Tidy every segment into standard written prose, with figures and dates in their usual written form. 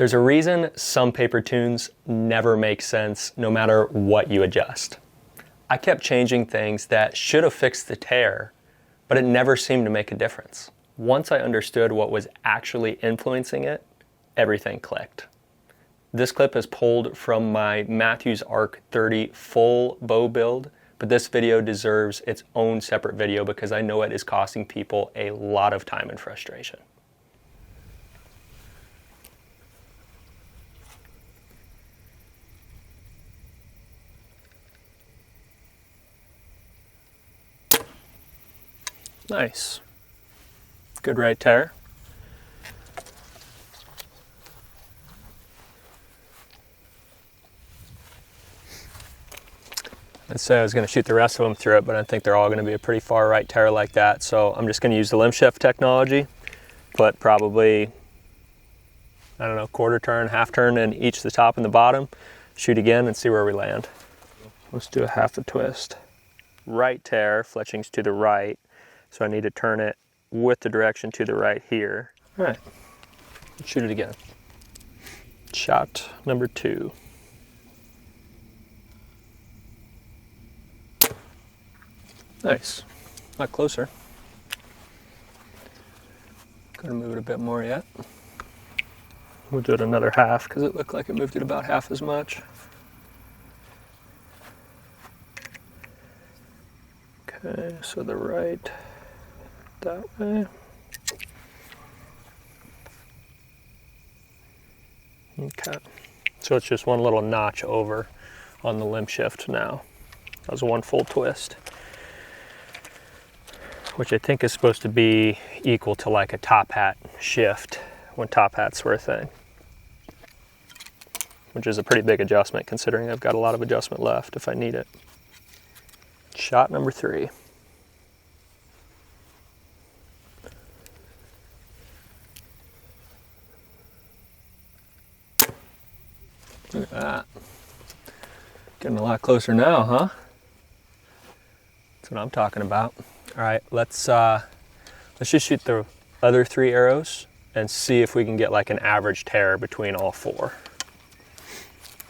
There's a reason some paper tunes never make sense no matter what you adjust. I kept changing things that should have fixed the tear, but it never seemed to make a difference. Once I understood what was actually influencing it, everything clicked. This clip is pulled from my Mathews ARC 30 full bow build, but this video deserves its own separate video because I know it is costing people a lot of time and frustration. Nice. Good right tear. I'd say I was going to shoot the rest of them through it, but I think they're all going to be a pretty far right tear like that. So I'm just going to use the limb shift technology, put probably, I don't know, quarter turn, half turn in each the top and the bottom, shoot again and see where we land. Let's do a half a twist. Right tear, fletching's to the right. So I need to turn it with the direction to the right here. All right, let's shoot it again. Shot number 2. Nice, a lot closer. Gonna move it a bit more yet. We'll do it another half because it looked like it moved it about half as much. Okay, so the right that way. Okay, so it's just one little notch over on the limb shift now. That was one full twist, which I think is supposed to be equal to like a top hat shift when top hats were a thing, which is a pretty big adjustment considering I've got a lot of adjustment left if I need it. Shot number 3. Look at that. Getting a lot closer now, huh? That's what I'm talking about. All right, let's just shoot the other 3 arrows and see if we can get like an average tear between all 4.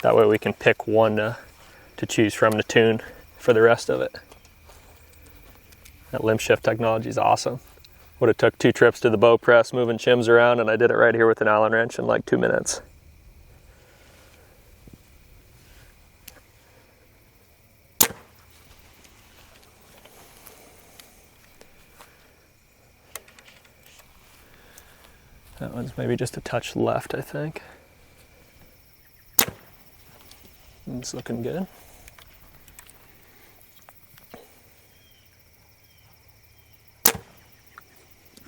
That way we can pick one to choose from to tune for the rest of it. That limb shift technology is awesome. Would have took 2 trips to the bow press moving shims around, and I did it right here with an Allen wrench in like 2 minutes. That one's maybe just a touch left, I think. It's looking good.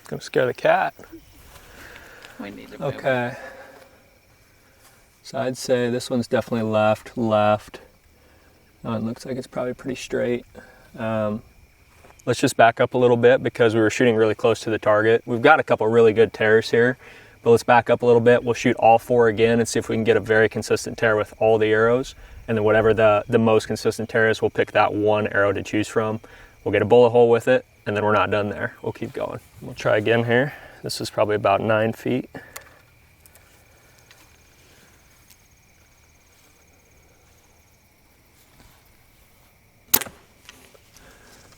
Gonna scare the cat. We need to move. Okay. So I'd say this one's definitely left, left. Oh, it looks like it's probably pretty straight. Let's just back up a little bit because we were shooting really close to the target. We've got a couple really good tears here, but let's back up a little bit. We'll shoot all 4 again and see if we can get a very consistent tear with all the arrows. And then whatever the most consistent tear is, we'll pick that one arrow to choose from. We'll get a bullet hole with it, and then we're not done there. We'll keep going. We'll try again here. This is probably about 9 feet.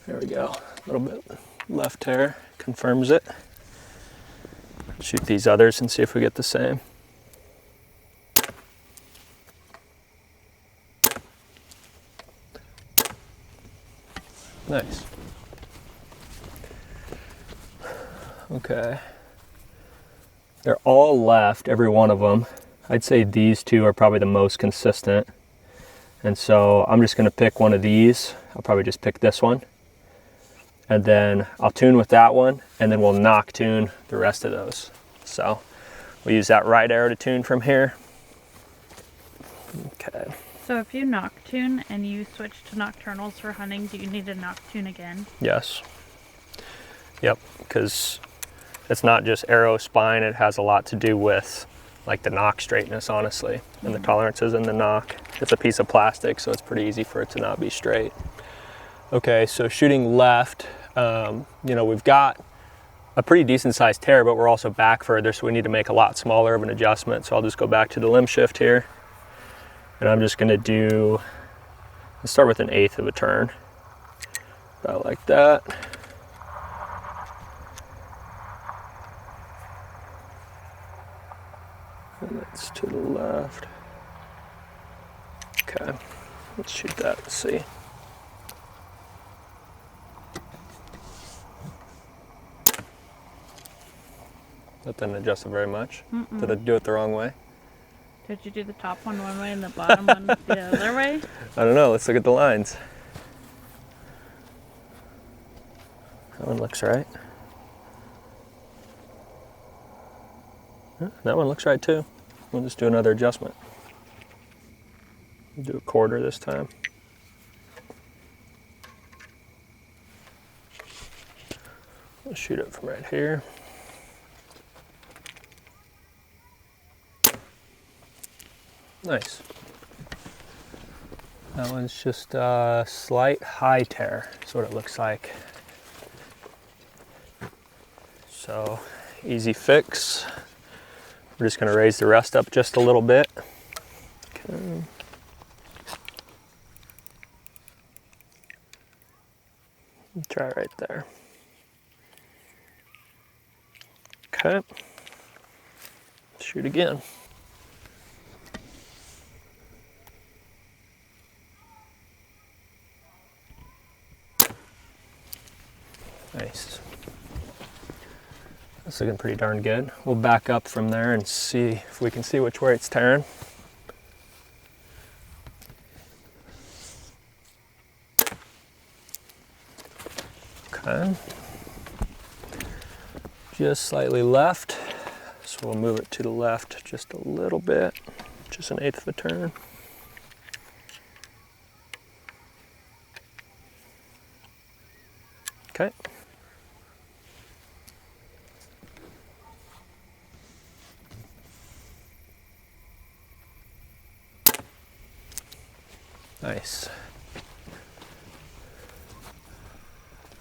There we go, a little bit left tear, confirms it. Shoot these others and see if we get the same. Nice. Okay. They're all left, every one of them. I'd say these 2 are probably the most consistent. And so I'm just gonna pick one of these. I'll probably just pick this one. And then I'll tune with that one, and then we'll Nock tune the rest of those. So we'll use that right arrow to tune from here. Okay. So if you Nock tune and you switch to nocturnals for hunting, do you need to Nock tune again? Yes. Yep, because it's not just arrow spine, it has a lot to do with like the Nock straightness, honestly, and the tolerances in the Nock. It's a piece of plastic, so it's pretty easy for it to not be straight. Okay, so shooting left, you know, we've got a pretty decent sized tear, but we're also back further, so we need to make a lot smaller of an adjustment. So I'll just go back to the limb shift here, and I'm just gonna let's start with 1/8 of a turn, about like that. And that's to the left. Okay, let's shoot that and see. That didn't adjust it very much. Did I do it the wrong way? Did you do the top one way and the bottom one the other way? I don't know, let's look at the lines. That one looks right. That one looks right too. We'll just do another adjustment. Do 1/4 this time. We'll shoot it from right here. Nice. That one's just a slight high tear. That's what it looks like. So, easy fix. We're just going to raise the rest up just a little bit. Okay. Try right there. Okay. Shoot again. Nice. That's looking pretty darn good. We'll back up from there and see if we can see which way it's tearing. Okay. Just slightly left. So we'll move it to the left just a little bit, just 1/8 of a turn. Okay. Nice.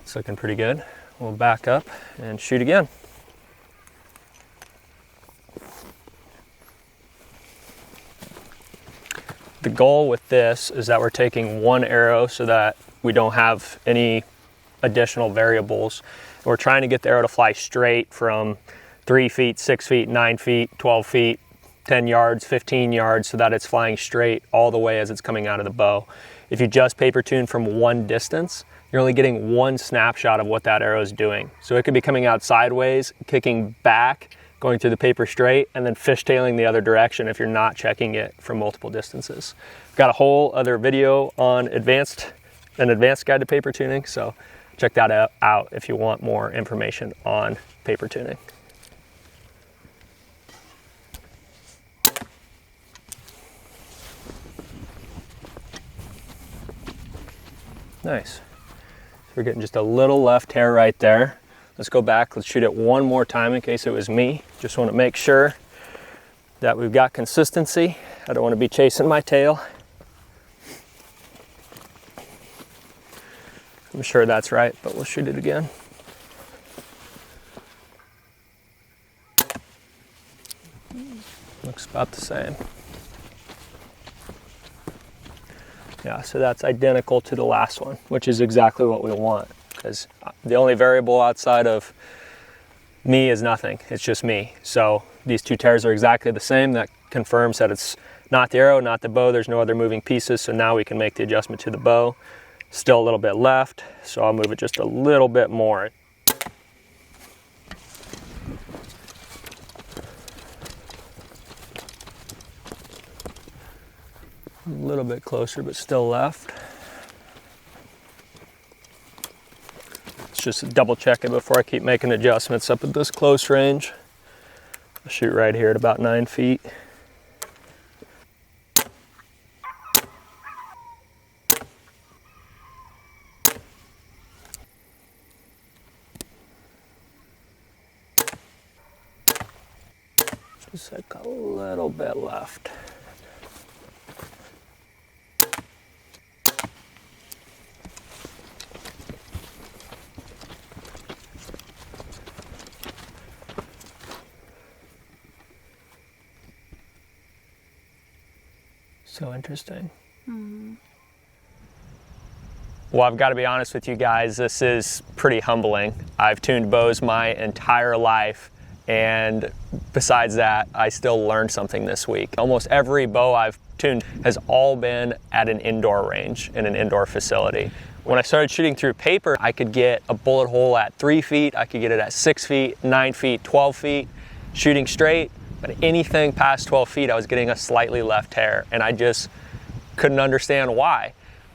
It's looking pretty good. We'll back up and shoot again. The goal with this is that we're taking one arrow so that we don't have any additional variables. We're trying to get the arrow to fly straight from 3 feet, 6 feet, 9 feet, 12 feet, 10 yards, 15 yards, so that it's flying straight all the way as it's coming out of the bow. If you just paper tune from one distance, you're only getting one snapshot of what that arrow is doing. So it could be coming out sideways, kicking back, going through the paper straight, and then fishtailing the other direction if you're not checking it from multiple distances. I've got a whole other video on an advanced guide to paper tuning, so check that out if you want more information on paper tuning. Nice. So we're getting just a little left tear right there. Let's go back, let's shoot it one more time in case it was me. Just want to make sure that we've got consistency. I don't want to be chasing my tail. I'm sure that's right, but we'll shoot it again. Looks about the same. Yeah, so that's identical to the last one, which is exactly what we want, because the only variable outside of me is nothing. It's just me. So these two tears are exactly the same. That confirms that it's not the arrow, not the bow. There's no other moving pieces, so now we can make the adjustment to the bow. Still a little bit left, so I'll move it just a little bit more. A little bit closer, but still left. Let's just double check it before I keep making adjustments up at this close range. I'll shoot right here at about 9 feet. Just like a little bit left. So interesting. Hmm. Well, I've got to be honest with you guys, this is pretty humbling. I've tuned bows my entire life, and besides that, I still learned something this week. Almost every bow I've tuned has all been at an indoor range, in an indoor facility. When I started shooting through paper, I could get a bullet hole at 3 feet, I could get it at 6 feet, 9 feet, 12 feet, shooting straight, but anything past 12 feet, I was getting a slightly left tear, and I just couldn't understand why.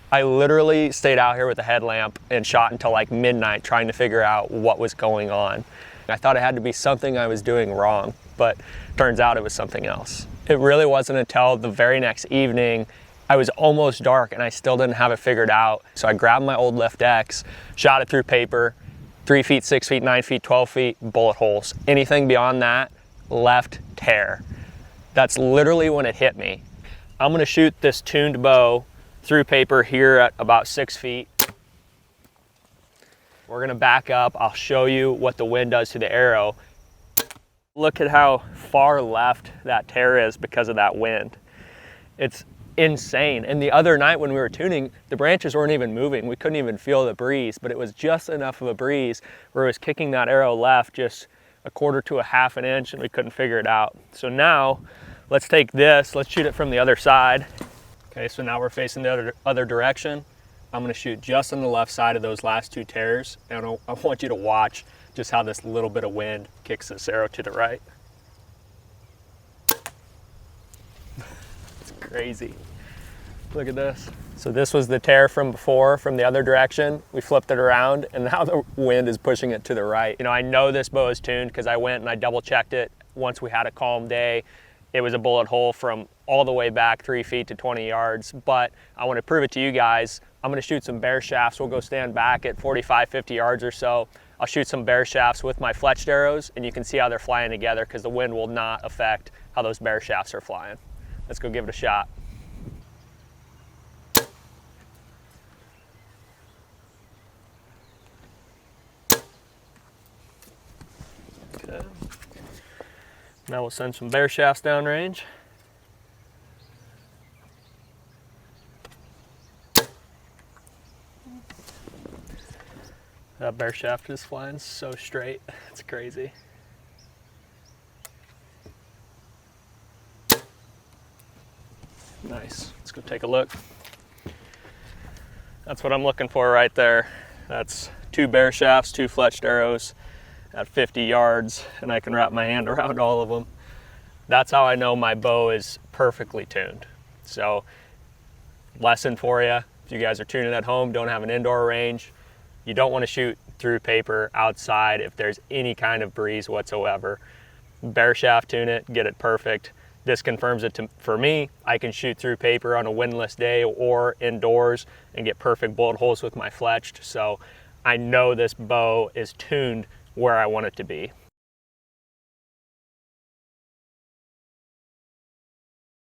I literally stayed out here with a headlamp and shot until like midnight trying to figure out what was going on. I thought it had to be something I was doing wrong, but turns out it was something else. It really wasn't until the very next evening, I was almost dark and I still didn't have it figured out. So I grabbed my old Lift X, shot it through paper, 3 feet, 6 feet, 9 feet, 12 feet, bullet holes. Anything beyond that, left tear. That's literally when it hit me. I'm gonna shoot this tuned bow through paper here at about 6 feet. We're gonna back up. I'll show you what the wind does to the arrow. Look at how far left that tear is because of that wind. It's insane. And the other night when we were tuning, the branches weren't even moving. We couldn't even feel the breeze, but it was just enough of a breeze where it was kicking that arrow left just a quarter to a half an inch, and we couldn't figure it out. So now let's take this, let's shoot it from the other side. Okay, so now we're facing the other direction. I'm gonna shoot just on the left side of those last 2 tears, and I want you to watch just how this little bit of wind kicks this arrow to the right. It's crazy. Look at this. So this was the tear from before, from the other direction. We flipped it around, and now the wind is pushing it to the right. You know, I know this bow is tuned because I went and I double checked it once we had a calm day. It was a bullet hole from all the way back 3 feet to 20 yards, but I want to prove it to you guys. I'm going to shoot some bare shafts. We'll go stand back at 45, 50 yards or so. I'll shoot some bare shafts with my fletched arrows, and you can see how they're flying together because the wind will not affect how those bare shafts are flying. Let's go give it a shot. Okay. Now we'll send some bare shafts downrange. That bare shaft is flying so straight, it's crazy. Nice, let's go take a look. That's what I'm looking for right there. That's 2 bare shafts, 2 fletched arrows at 50 yards, and I can wrap my hand around all of them. That's how I know my bow is perfectly tuned. So, lesson for you, if you guys are tuning at home, don't have an indoor range, you don't want to shoot through paper outside if there's any kind of breeze whatsoever. Bare shaft tune it, get it perfect. This confirms it for me. I can shoot through paper on a windless day or indoors and get perfect bullet holes with my fletched. So I know this bow is tuned where I want it to be.